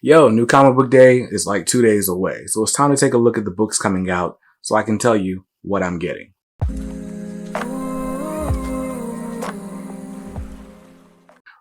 Yo, new comic book day is like 2 days away, so it's time to take a look at the books coming out so I can tell you what I'm getting.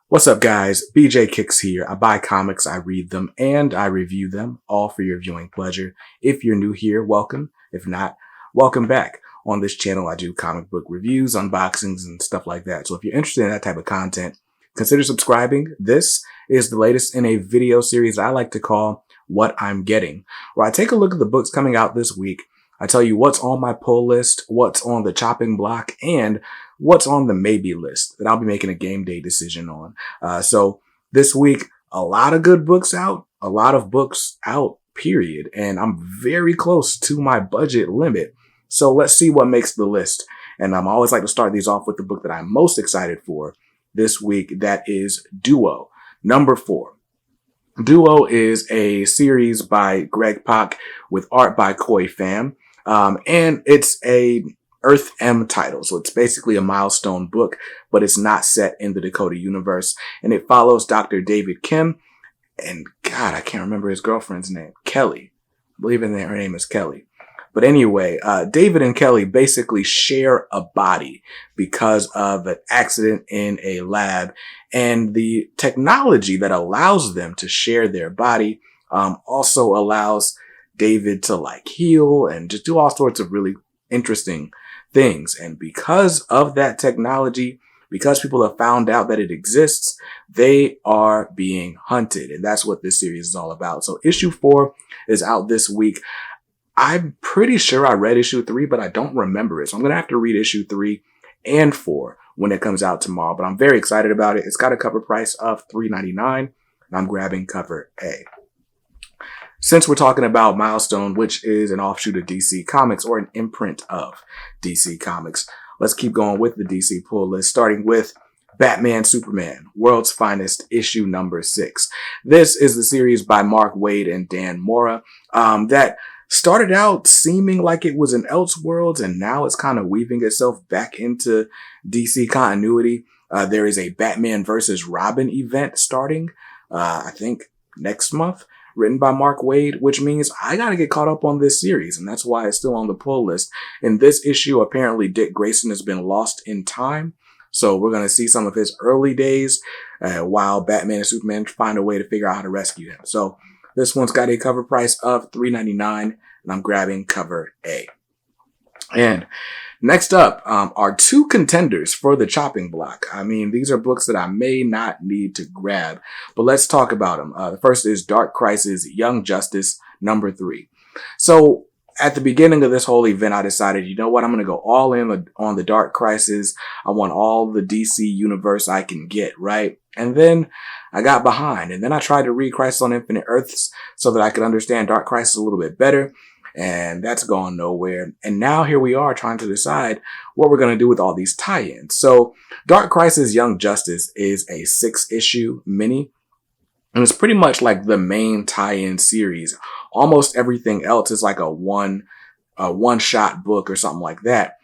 What's up, guys? BJ Kicks here. I buy comics, I read them, and I review them, all for your viewing pleasure. If you're new here, welcome. If not, welcome back. On this channel, I do comic book reviews, unboxings, and stuff like that. So if you're interested in that type of content, consider subscribing. This is the latest in a video series I like to call What I'm Getting, where I take a look at the books coming out this week. I tell you what's on my pull list, what's on the chopping block, and what's on the maybe list that I'll be making a game day decision on. So this week, a lot of good books out, a lot of books out, period. And I'm very close to my budget limit. So let's see what makes the list. And I'm always like to start these off with the book that I'm most excited for this week. That is Duo, number 4. Duo is a series by Greg Pak with art by Koi Pham. And it's a Earth M title. So it's basically a milestone book, but it's not set in the Dakota universe. And it follows Dr. David Kim and God, I can't remember his girlfriend's name. Kelly. I believe her name is Kelly. But anyway, David and Kelly basically share a body because of an accident in a lab, and the technology that allows them to share their body also allows David to heal and just do all sorts of really interesting things. And because of that technology, because people have found out that it exists, they are being hunted. And that's what this series is all about. So issue 4 is out this week. I'm pretty sure I read issue 3, but I don't remember it. So I'm going to have to read issue 3 and 4 when it comes out tomorrow. But I'm very excited about it. It's got a cover price of $3.99, and I'm grabbing cover A. Since we're talking about Milestone, which is an offshoot of DC Comics or an imprint of DC Comics, let's keep going with the DC pull list, starting with Batman Superman, World's Finest, issue number 6. This is the series by Mark Waid and Dan Mora that started out seeming like it was an Elseworlds, and now it's kind of weaving itself back into DC continuity. There is a Batman versus Robin event starting, I think, next month, written by Mark Waid, which means I got to get caught up on this series, and that's why it's still on the pull list. In this issue, apparently Dick Grayson has been lost in time, so we're going to see some of his early days while Batman and Superman find a way to figure out how to rescue him. So this one's got a cover price of $3.99, and I'm grabbing cover A. And next up are 2 contenders for the chopping block. I mean, these are books that I may not need to grab, but let's talk about them. The first is Dark Crisis, Young Justice, number 3. So at the beginning of this whole event, I decided, you know what, I'm going to go all in on the Dark Crisis. I want all the DC universe I can get, right? And then I got behind, and then I tried to read Crisis on Infinite Earths so that I could understand Dark Crisis a little bit better. And that's gone nowhere. And now here we are trying to decide what we're going to do with all these tie-ins. So Dark Crisis Young Justice is a 6-issue mini. And it's pretty much like the main tie-in series. Almost everything else is like a one-shot book or something like that.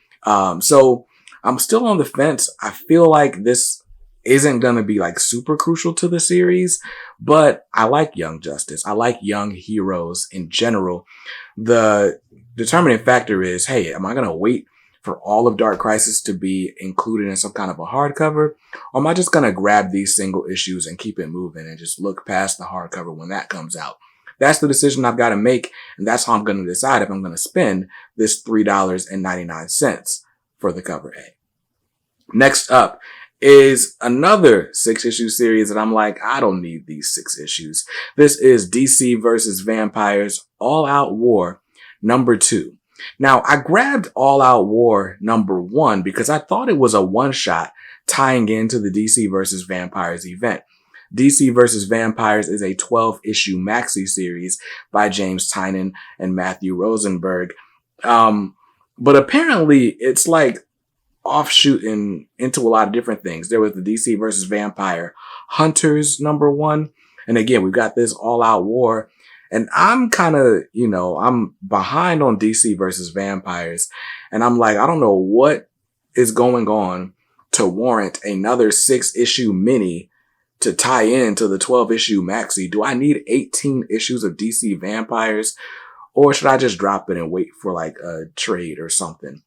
So I'm still on the fence. I feel like this isn't going to be super crucial to the series, but I like Young Justice. I like young heroes in general. The determining factor is, hey, am I going to wait for all of Dark Crisis to be included in some kind of a hardcover? Or am I just going to grab these single issues and keep it moving and just look past the hardcover when that comes out? That's the decision I've got to make. And that's how I'm going to decide if I'm going to spend this $3.99 for the cover A. Next up is another 6-issue series that I'm like, I don't need these 6 issues. This is DC versus Vampires All Out War number 2. Now, I grabbed All Out War number 1 because I thought it was a one-shot tying into the DC versus Vampires event. DC versus Vampires is a 12-issue maxi series by James Tynion and Matthew Rosenberg. But apparently it's offshooting into a lot of different things. There was the DC versus Vampire Hunters number 1. And again, we've got this All Out War. And I'm kind of, I'm behind on DC versus Vampires. And I'm like, I don't know what is going on to warrant another 6-issue mini to tie into the 12-issue maxi. Do I need 18 issues of DC Vampires? Or should I just drop it and wait for like a trade or something?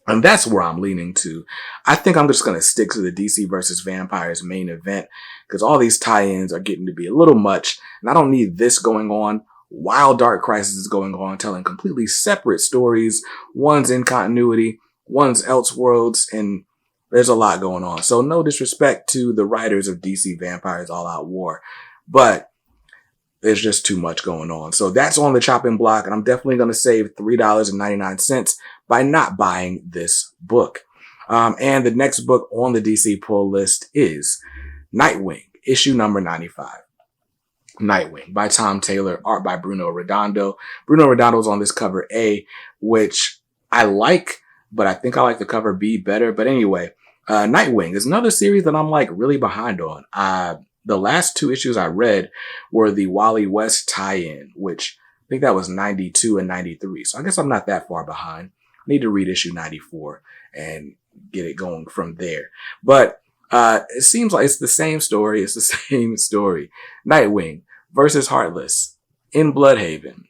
And that's where I'm leaning to. I think I'm just going to stick to the DC versus Vampires main event because all these tie-ins are getting to be a little much. And I don't need this going on while Dark Crisis is going on, telling completely separate stories. One's in continuity, one's Elseworlds, and there's a lot going on. So no disrespect to the writers of DC Vampires All Out War, but there's just too much going on. So that's on the chopping block, and I'm definitely going to save $3.99 by not buying this book. And the next book on the DC pull list is NIGHTWING, issue number 95. NIGHTWING by Tom Taylor, art by Bruno Redondo. Bruno Redondo's on this cover A, which I like, but I think I like the cover B better. But anyway, NIGHTWING is another series that I'm like really behind on. The last 2 issues I read were the Wally West tie-in, which I think that was 92 and 93. So I guess I'm not that far behind. I need to read issue 94 and get it going from there. But it seems like it's the same story. It's the same story. NIGHTWING versus Heartless in Bloodhaven.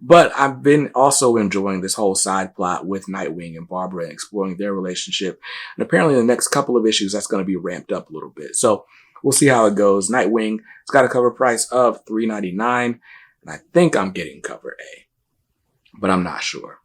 But I've been also enjoying this whole side plot with NIGHTWING and Barbara and exploring their relationship. And apparently in the next couple of issues, that's going to be ramped up a little bit. So we'll see how it goes. NIGHTWING, it's got a cover price of $3.99. And I think I'm getting cover A, but I'm not sure.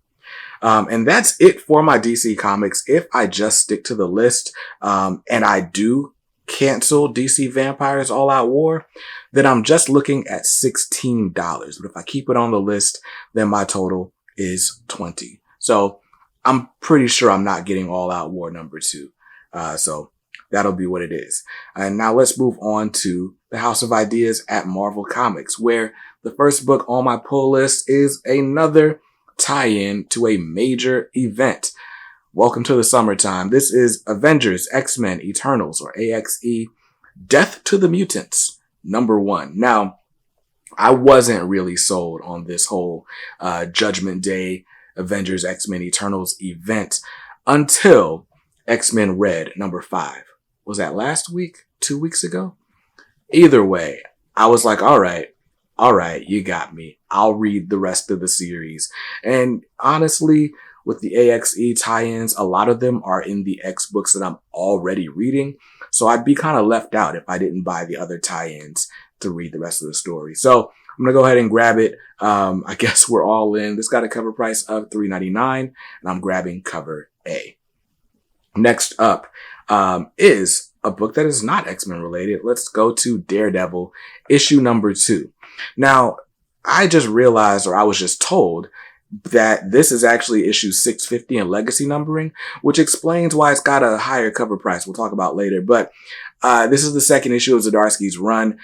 And that's it for my DC Comics. If I just stick to the list, and I do cancel DC Vampires All Out War, then I'm just looking at $16. But if I keep it on the list, then my total is $20. So I'm pretty sure I'm not getting All Out War number 2. So that'll be what it is. And now let's move on to the House of Ideas at Marvel Comics, where the first book on my pull list is another tie-in to a major event. Welcome to the summertime. This is Avengers, XMEN, Eternals, or A.X.E. Death to the Mutants, number 1. Now, I wasn't really sold on this whole Judgment Day, Avengers, X-Men, Eternals event until X-Men Red, number 5. Was that last week? 2 weeks ago? Either way, I was like, all right, you got me. I'll read the rest of the series. And honestly, with the A.X.E. tie-ins, a lot of them are in the X books that I'm already reading. So I'd be kind of left out if I didn't buy the other tie-ins to read the rest of the story. So I'm going to go ahead and grab it. I guess we're all in. This got a cover price of $3.99, and I'm grabbing cover A. Next up is a book that is not X-Men related. Let's go to Daredevil, issue number 2. Now, I just realized, or I was just told, that this is actually issue 650 in legacy numbering, which explains why it's got a higher cover price. We'll talk about later. But this is the second issue of Zdarsky's run.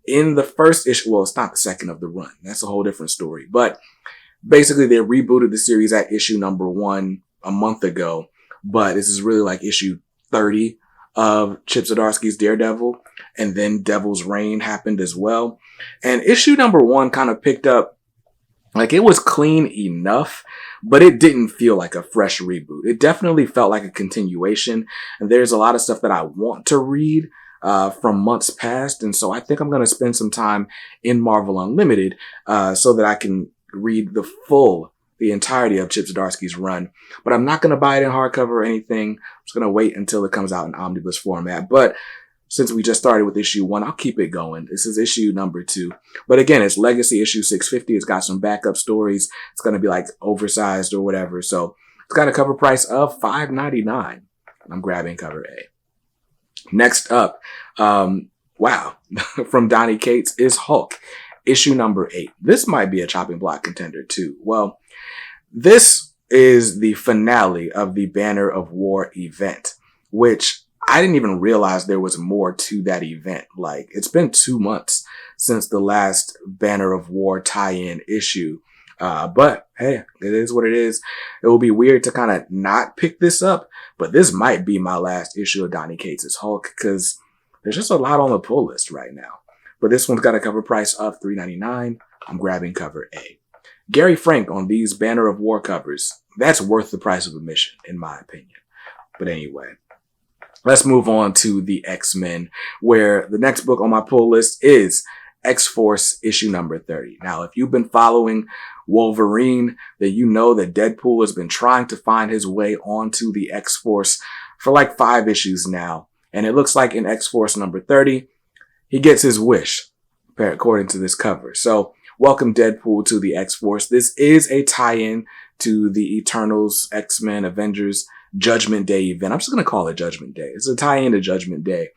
In the first issue, well, it's not the second of the run. That's a whole different story. But basically, they rebooted the series at issue number 1 a month ago. But this is really like issue 30 of Chip Zdarsky's Daredevil. And then Devil's Reign happened as well. And issue number 1 kind of picked up, like, it was clean enough, but it didn't feel like a fresh reboot. It definitely felt like a continuation. And there's a lot of stuff that I want to read from months past. And so I think I'm going to spend some time in Marvel Unlimited so that I can read the entirety of Chip Zdarsky's run. But I'm not going to buy it in hardcover or anything. I'm just going to wait until it comes out in omnibus format. But since we just started with issue 1, I'll keep it going. This is issue number 2. But again, it's legacy issue 650. It's got some backup stories. It's going to be like oversized or whatever. So it's got a cover price of $5.99. I'm grabbing cover A. Next up, wow, from Donny Cates is Hulk, issue number 8. This might be a chopping block contender too. Well, this is the finale of the Banner of War event, which I didn't even realize there was more to that event. Like, it's been 2 months since the last Banner of War tie-in issue. But hey, it is what it is. It will be weird to kind of not pick this up, but this might be my last issue of Donny Cates' Hulk because there's just a lot on the pull list right now. But this one's got a cover price of $3.99. I'm grabbing cover A. Gary Frank on these Banner of War covers. That's worth the price of admission, in my opinion. But anyway, let's move on to the X-Men, where the next book on my pull list is X-Force issue number 30. Now, if you've been following Wolverine, then you know that Deadpool has been trying to find his way onto the X-Force for like 5 issues now. And it looks like in X-Force number 30, he gets his wish, according to this cover. So welcome Deadpool to the X-Force. This is a tie-in to the Eternals, X-Men, Avengers Judgment Day event. I'm just going to call it Judgment Day. It's a tie-in to Judgment Day.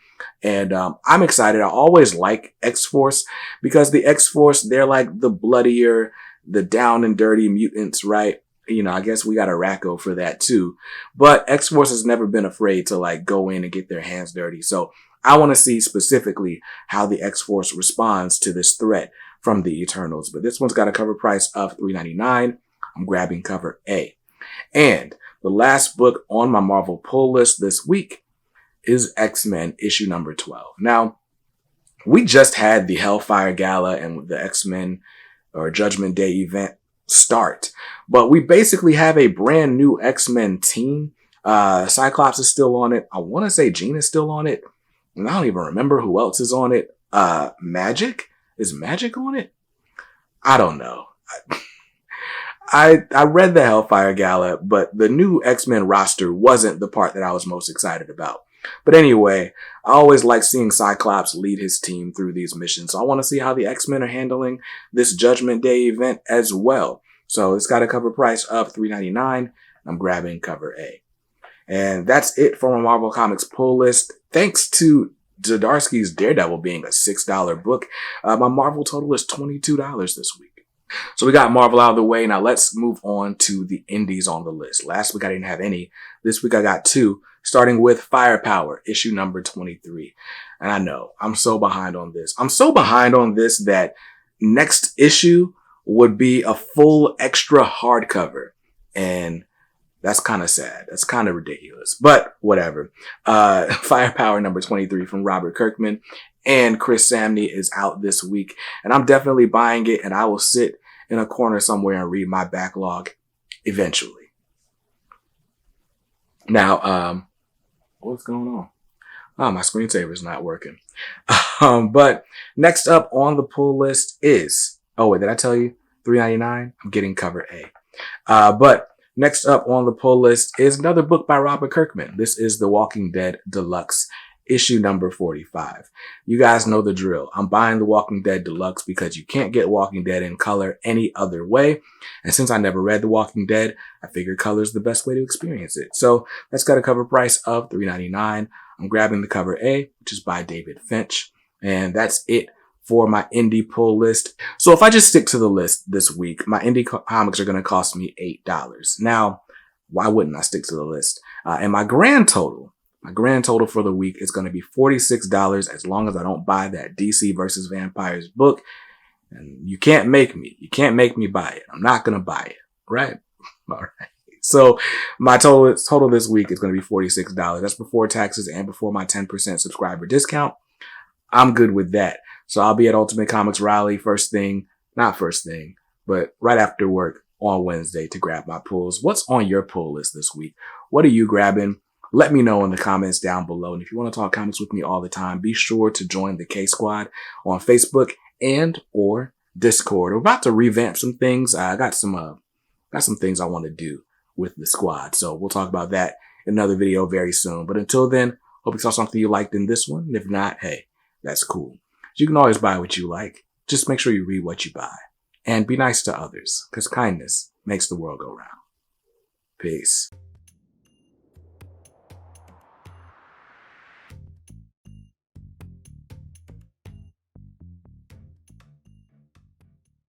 And I'm excited. I always like X-Force because the X-Force, they're like the bloodier, the down and dirty mutants, right? You know, I guess we got a Racco for that too. But X-Force has never been afraid to like go in and get their hands dirty. So I want to see specifically how the X-Force responds to this threat from the Eternals. But this one's got a cover price of $3.99. I'm grabbing cover A. And the last book on my Marvel pull list this week is X-Men issue number 12. Now, we just had the Hellfire Gala and the X-Men or Judgment Day event start, but we basically have a brand new X-Men team. Cyclops is still on it. I want to say Jean is still on it. And I don't even remember who else is on it. Magic? Is Magic on it? I don't know. I read the Hellfire Gala, but the new X-Men roster wasn't the part that I was most excited about. But anyway, I always like seeing Cyclops lead his team through these missions. So I want to see how the X-Men are handling this Judgment Day event as well. So it's got a cover price of $3.99. I'm grabbing cover A. And that's it for my Marvel Comics pull list. Thanks to Zdarsky's Daredevil being a $6 book, my Marvel total is $22 this week. So we got Marvel out of the way. Now let's move on to the indies on the list. Last week I didn't have any. This week I got 2, starting with Firepower, issue number 23. And I know I'm so behind on this. I'm so behind on this that next issue would be a full extra hardcover. And that's kind of sad. That's kind of ridiculous, but whatever. Firepower number 23 from Robert Kirkman and Chris Samney is out this week, and I'm definitely buying it, and I will sit in a corner somewhere and read my backlog eventually. Now, what's going on? Oh, my screensaver's not working. But next up on the pull list is, oh wait, did I tell you? $3.99? I'm getting cover A. But next up on the pull list is another book by Robert Kirkman. This is The Walking Dead Deluxe, issue number 45. You guys know the drill. I'm buying The Walking Dead Deluxe because you can't get Walking Dead in color any other way. And since I never read The Walking Dead, I figured color is the best way to experience it. So that's got a cover price of $3.99. I'm grabbing the cover A, which is by David Finch. And that's it for my indie pull list. So if I just stick to the list this week, my indie comics are going to cost me $8. Now, why wouldn't I stick to the list? And my grand total for the week is going to be $46 as long as I don't buy that DC versus Vampires book. And you can't make me buy it. I'm not going to buy it. Right? All right. So my total this week is going to be $46. That's before taxes and before my 10% subscriber discount. I'm good with that. So I'll be at Ultimate Comics Raleigh not first thing, but right after work on Wednesday to grab my pulls. What's on your pull list this week? What are you grabbing? Let me know in the comments down below. And if you want to talk comics with me all the time, be sure to join the K Squad on Facebook and or Discord. We're about to revamp some things. I got some things I want to do with the squad. So we'll talk about that in another video very soon. But until then, hope you saw something you liked in this one. And if not, hey, that's cool. You can always buy what you like. Just make sure you read what you buy. And be nice to others, because kindness makes the world go round. Peace.